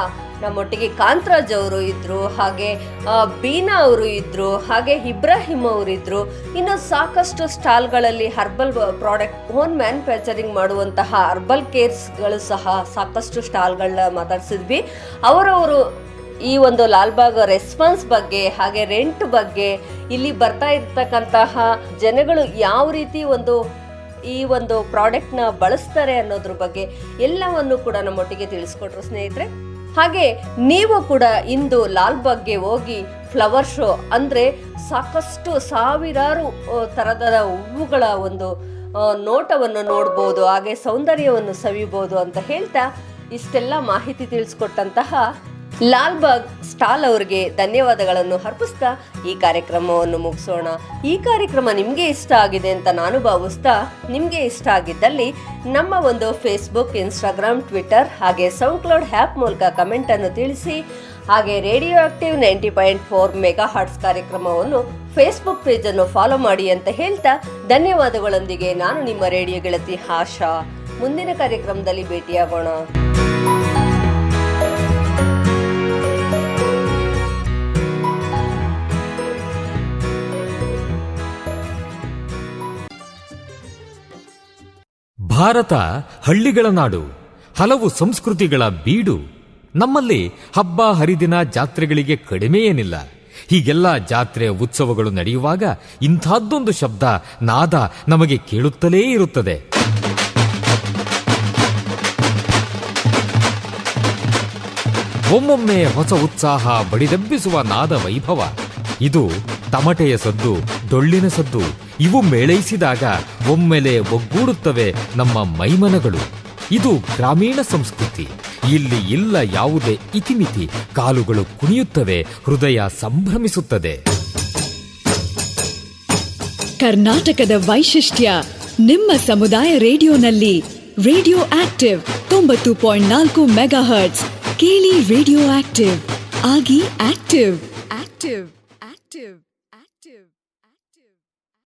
ನಮ್ಮೊಟ್ಟಿಗೆ ಕಾಂತರಾಜ್ ಅವರು ಇದ್ರು, ಹಾಗೆ ಬೀನಾ ಅವರು ಇದ್ರು, ಹಾಗೆ ಇಬ್ರಾಹಿಂ ಅವರಿದ್ರು. ಇನ್ನು ಸಾಕಷ್ಟು ಸ್ಟಾಲ್ಗಳಲ್ಲಿ ಹರ್ಬಲ್ ಪ್ರಾಡಕ್ಟ್ ಓನ್ ಮ್ಯಾನುಫ್ಯಾಕ್ಚರಿಂಗ್ ಮಾಡುವಂತಹ ಹರ್ಬಲ್ ಕೇರ್ಸ್ಗಳು ಸಹ ಸಾಕಷ್ಟು ಸ್ಟಾಲ್ಗಳನ್ನ ಮಾತಾಡ್ಸಿದ್ವಿ. ಅವರವರು ಈ ಒಂದು ಲಾಲ್ಬಾಗ್ ರೆಸ್ಪಾನ್ಸ್ ಬಗ್ಗೆ, ಹಾಗೆ ರೆಂಟ್ ಬಗ್ಗೆ, ಇಲ್ಲಿ ಬರ್ತಾ ಇರ್ತಕ್ಕಂತಹ ಜನಗಳು ಯಾವ ರೀತಿ ಈ ಒಂದು ಪ್ರಾಡಕ್ಟ್ನ ಬಳಸ್ತಾರೆ ಅನ್ನೋದ್ರ ಬಗ್ಗೆ ಎಲ್ಲವನ್ನು ಕೂಡ ನಮ್ಮೊಟ್ಟಿಗೆ ತಿಳಿಸ್ಕೊಟ್ರು ಸ್ನೇಹಿತರೆ. ಹಾಗೆ ನೀವು ಕೂಡ ಇಂದು ಲಾಲ್ಬಾಗ್ಗೆ ಹೋಗಿ ಫ್ಲವರ್ ಶೋ ಅಂದರೆ ಸಾಕಷ್ಟು ಸಾವಿರಾರು ಥರದ ಹೂವುಗಳ ಒಂದು ನೋಟವನ್ನು ನೋಡ್ಬೋದು, ಹಾಗೆ ಸೌಂದರ್ಯವನ್ನು ಸವಿಬೋದು ಅಂತ ಹೇಳ್ತಾ ಇಷ್ಟೆಲ್ಲ ಮಾಹಿತಿ ತಿಳಿಸ್ಕೊಟ್ಟಂತಹ ಲಾಲ್ಬಾಗ್ ಸ್ಟಾಲ್ ಅವರಿಗೆ ಧನ್ಯವಾದಗಳನ್ನು ಅರ್ಪಿಸ್ತಾ ಈ ಕಾರ್ಯಕ್ರಮವನ್ನು ಮುಗಿಸೋಣ. ಈ ಕಾರ್ಯಕ್ರಮ ನಿಮಗೆ ಇಷ್ಟ ಆಗಿದೆ ಅಂತ ನಾನು ಭಾವಿಸ್ತಾ, ನಿಮಗೆ ಇಷ್ಟ ಆಗಿದ್ದಲ್ಲಿ ನಮ್ಮ ಒಂದು ಫೇಸ್ಬುಕ್, ಇನ್ಸ್ಟಾಗ್ರಾಮ್, ಟ್ವಿಟರ್ ಹಾಗೆ ಸೌಂಡ್ಕ್ಲೌಡ್ ಆ್ಯಪ್ ಮೂಲಕ ಕಮೆಂಟನ್ನು ತಿಳಿಸಿ. ಹಾಗೆ ರೇಡಿಯೋ ಆಕ್ಟಿವ್ 90.4 ಮೆಗಾ ಹಾರ್ಟ್ಸ್ ಕಾರ್ಯಕ್ರಮವನ್ನು ಫೇಸ್ಬುಕ್ ಪೇಜನ್ನು ಫಾಲೋ ಮಾಡಿ ಅಂತ ಹೇಳ್ತಾ ಧನ್ಯವಾದಗಳೊಂದಿಗೆ ನಾನು ನಿಮ್ಮ ರೇಡಿಯೋ ಗೆಳತಿ ಆಶಾ. ಮುಂದಿನ ಕಾರ್ಯಕ್ರಮದಲ್ಲಿ ಭೇಟಿಯಾಗೋಣ. ಭಾರತ ಹಳ್ಳಿಗಳ ನಾಡು, ಹಲವು ಸಂಸ್ಕೃತಿಗಳ ಬೀಡು. ನಮ್ಮಲ್ಲಿ ಹಬ್ಬ ಹರಿದಿನ ಜಾತ್ರೆಗಳಿಗೆ ಕಡಿಮೆ ಏನಿಲ್ಲ. ಹೀಗೆಲ್ಲ ಜಾತ್ರೆ ಉತ್ಸವಗಳು ನಡೆಯುವಾಗ ಇಂಥದ್ದೊಂದು ಶಬ್ದ, ನಾದ ನಮಗೆ ಕೇಳುತ್ತಲೇ ಇರುತ್ತದೆ. ಒಮ್ಮೊಮ್ಮೆ ಹೊಸ ಉತ್ಸಾಹ ಬಡಿದೆಬ್ಬಿಸುವ ನಾದ ವೈಭವ. ಇದು ತಮಟೆಯ ಸದ್ದು, ಡೊಳ್ಳಿನ ಸದ್ದು, ಇವು ಮೇಳೈಸಿದಾಗ ಒಮ್ಮೆಲೆ ಒಗ್ಗೂಡುತ್ತವೆ ನಮ್ಮ ಮೈಮನಗಳು. ಇದು ಗ್ರಾಮೀಣ ಸಂಸ್ಕೃತಿ. ಇಲ್ಲಿ ಇಲ್ಲ ಯಾವುದೇ ಇತಿಮಿತಿ. ಕಾಲುಗಳು ಕುಣಿಯುತ್ತವೆ, ಹೃದಯ ಸಂಭ್ರಮಿಸುತ್ತದೆ. ಕರ್ನಾಟಕದ ವೈಶಿಷ್ಟ್ಯ ನಿಮ್ಮ ಸಮುದಾಯ ರೇಡಿಯೋನಲ್ಲಿ. Radio active 90.4 megahertz. ಕೇಳಿ ರೇಡಿಯೋ ಆಕ್ಟಿವ್, ಆಗಿ ಆಕ್ಟಿವ್. Active active.